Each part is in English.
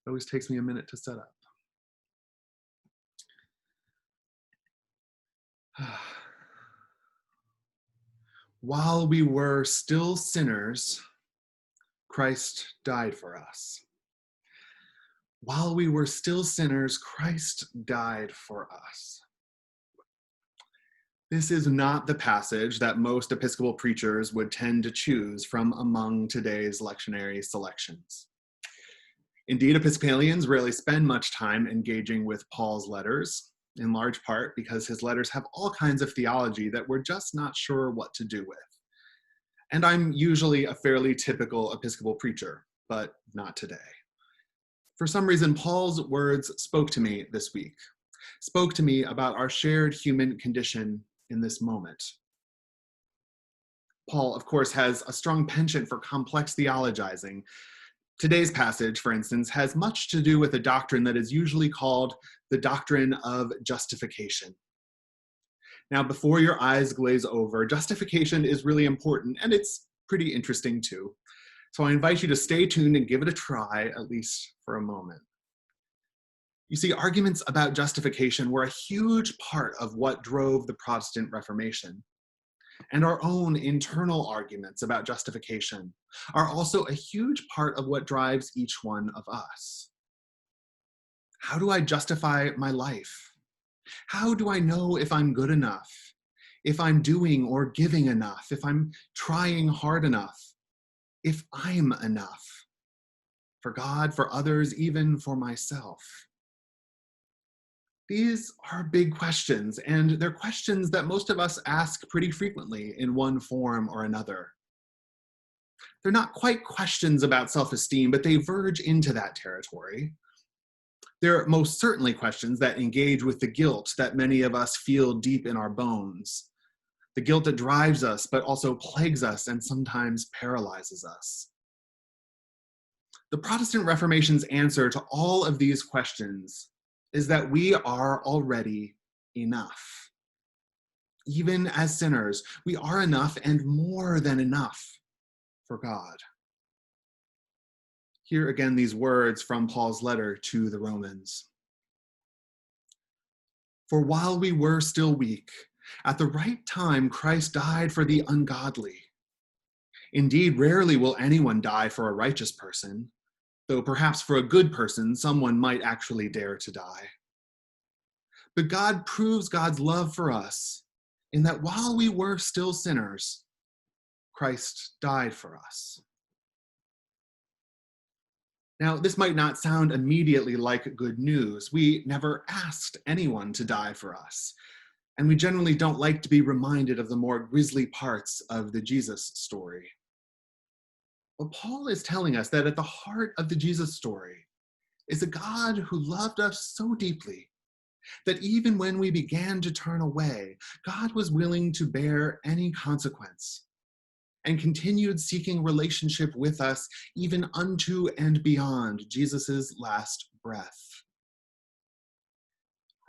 It always takes me a minute to set up. While we were still sinners, Christ died for us. While we were still sinners, Christ died for us. This is not the passage that most Episcopal preachers would tend to choose from among today's lectionary selections. Indeed, Episcopalians rarely spend much time engaging with Paul's letters, in large part because his letters have all kinds of theology that we're just not sure what to do with. And I'm usually a fairly typical Episcopal preacher, but not today. For some reason, Paul's words spoke to me this week, spoke to me about our shared human condition in this moment. Paul, of course, has a strong penchant for complex theologizing. Today's passage, for instance, has much to do with a doctrine that is usually called the doctrine of justification. Now, before your eyes glaze over, justification is really important, and it's pretty interesting too. So I invite you to stay tuned and give it a try, at least for a moment. You see, arguments about justification were a huge part of what drove the Protestant Reformation. And our own internal arguments about justification are also a huge part of what drives each one of us. How do I justify my life? How do I know if I'm good enough, if I'm doing or giving enough, if I'm trying hard enough, if I'm enough for God, for others, even for myself? These are big questions, and they're questions that most of us ask pretty frequently in one form or another. They're not quite questions about self-esteem, but they verge into that territory. They're most certainly questions that engage with the guilt that many of us feel deep in our bones, the guilt that drives us, but also plagues us and sometimes paralyzes us. The Protestant Reformation's answer to all of these questions is that we are already enough. Even as sinners, we are enough and more than enough for God. Hear again these words from Paul's letter to the Romans. For while we were still weak, at the right time Christ died for the ungodly. Indeed, rarely will anyone die for a righteous person, though perhaps for a good person, someone might actually dare to die. But God proves God's love for us in that while we were still sinners, Christ died for us. Now, this might not sound immediately like good news. We never asked anyone to die for us, and we generally don't like to be reminded of the more grisly parts of the Jesus story. But Paul is telling us that at the heart of the Jesus story is a God who loved us so deeply that even when we began to turn away, God was willing to bear any consequence and continued seeking relationship with us even unto and beyond Jesus' last breath.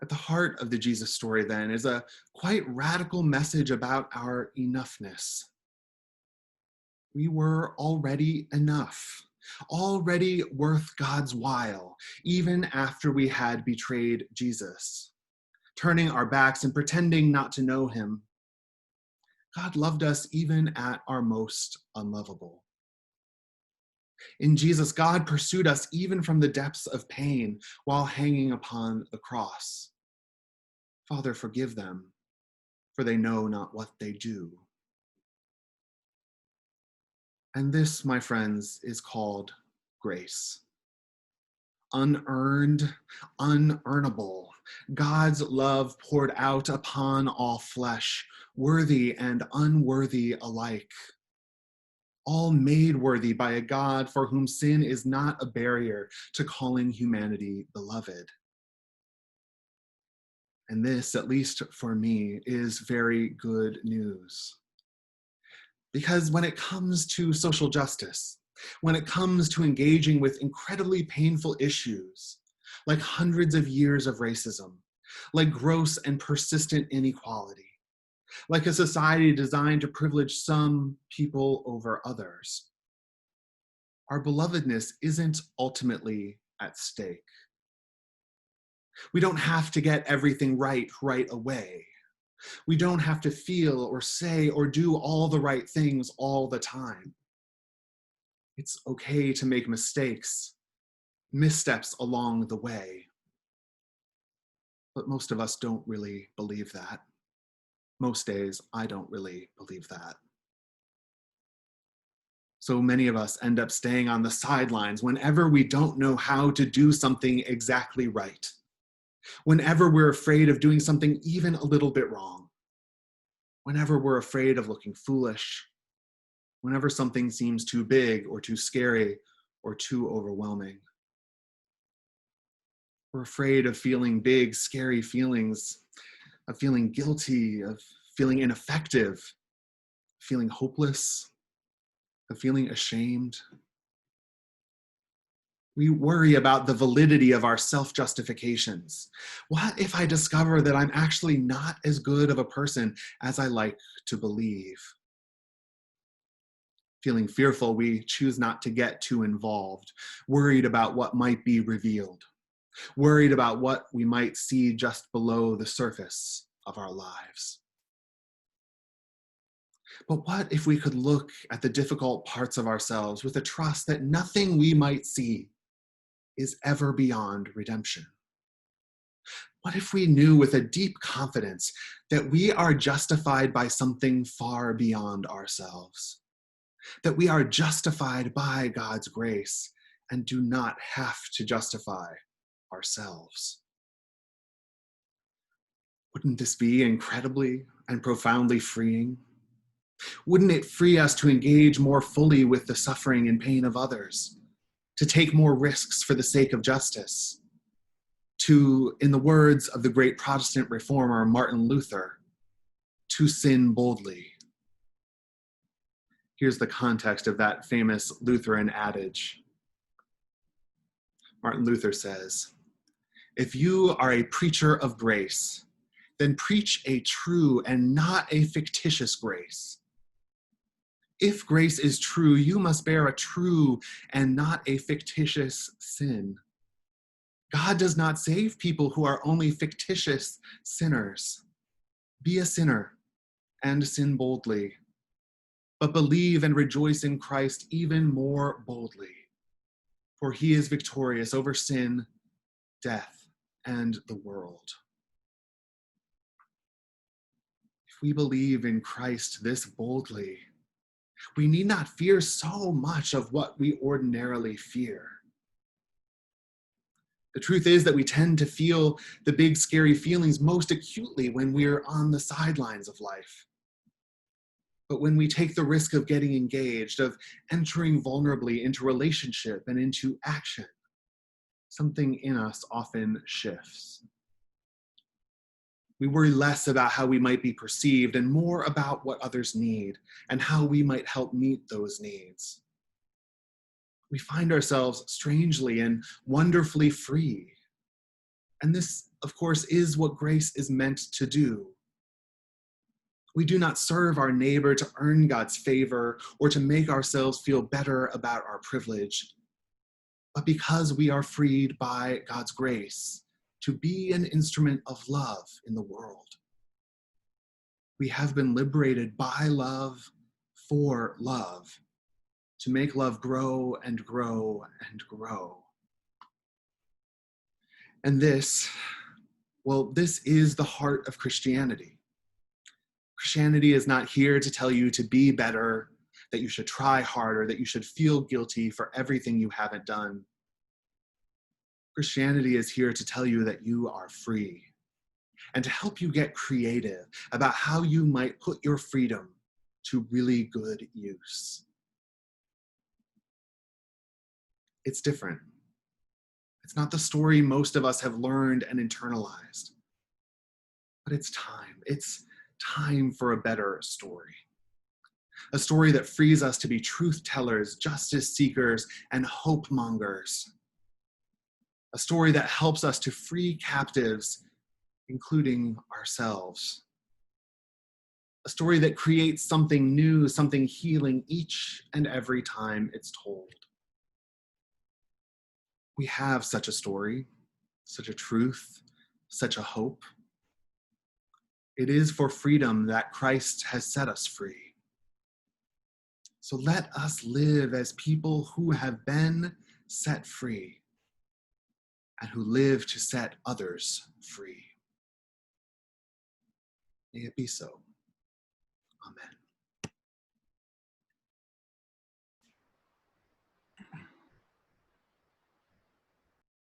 At the heart of the Jesus story, then, is a quite radical message about our enoughness. We were already enough, already worth God's while, even after we had betrayed Jesus, turning our backs and pretending not to know him. God loved us even at our most unlovable. In Jesus, God pursued us even from the depths of pain while hanging upon the cross. Father, forgive them, for they know not what they do. And this, my friends, is called grace. Unearned, unearnable, God's love poured out upon all flesh, worthy and unworthy alike. All made worthy by a God for whom sin is not a barrier to calling humanity beloved. And this, at least for me, is very good news. Because when it comes to social justice, when it comes to engaging with incredibly painful issues, like hundreds of years of racism, like gross and persistent inequality, like a society designed to privilege some people over others, our belovedness isn't ultimately at stake. We don't have to get everything right away. We don't have to feel or say or do all the right things all the time. It's okay to make mistakes, missteps along the way. But most of us don't really believe that. Most days, I don't really believe that. So many of us end up staying on the sidelines whenever we don't know how to do something exactly right, whenever we're afraid of doing something even a little bit wrong, whenever we're afraid of looking foolish, whenever something seems too big or too scary or too overwhelming. We're afraid of feeling big, scary feelings, of feeling guilty, of feeling ineffective, feeling hopeless, of feeling ashamed. We worry about the validity of our self-justifications. What if I discover that I'm actually not as good of a person as I like to believe? Feeling fearful, we choose not to get too involved, worried about what might be revealed, worried about what we might see just below the surface of our lives. But what if we could look at the difficult parts of ourselves with a trust that nothing we might see is ever beyond redemption? What if we knew with a deep confidence that we are justified by something far beyond ourselves? That we are justified by God's grace and do not have to justify ourselves? Wouldn't this be incredibly and profoundly freeing? Wouldn't it free us to engage more fully with the suffering and pain of others, to take more risks for the sake of justice, to, in the words of the great Protestant reformer Martin Luther, to sin boldly? Here's the context of that famous Lutheran adage. Martin Luther says, "If you are a preacher of grace, then preach a true and not a fictitious grace. If grace is true, you must bear a true and not a fictitious sin. God does not save people who are only fictitious sinners. Be a sinner and sin boldly, but believe and rejoice in Christ even more boldly, for he is victorious over sin, death, and the world." If we believe in Christ this boldly, we need not fear so much of what we ordinarily fear. The truth is that we tend to feel the big, scary feelings most acutely when we're on the sidelines of life. But when we take the risk of getting engaged, of entering vulnerably into relationship and into action, something in us often shifts. We worry less about how we might be perceived and more about what others need and how we might help meet those needs. We find ourselves strangely and wonderfully free. And this, of course, is what grace is meant to do. We do not serve our neighbor to earn God's favor or to make ourselves feel better about our privilege, but because we are freed by God's grace to be an instrument of love in the world. We have been liberated by love for love, to make love grow and grow and grow. And this is the heart of Christianity. Christianity is not here to tell you to be better, that you should try harder, that you should feel guilty for everything you haven't done. Christianity is here to tell you that you are free and to help you get creative about how you might put your freedom to really good use. It's different. It's not the story most of us have learned and internalized, but it's time. It's time for a better story. A story that frees us to be truth tellers, justice seekers, and hope mongers. A story that helps us to free captives, including ourselves. A story that creates something new, something healing each and every time it's told. We have such a story, such a truth, such a hope. It is for freedom that Christ has set us free. So let us live as people who have been set free and who live to set others free. May it be so.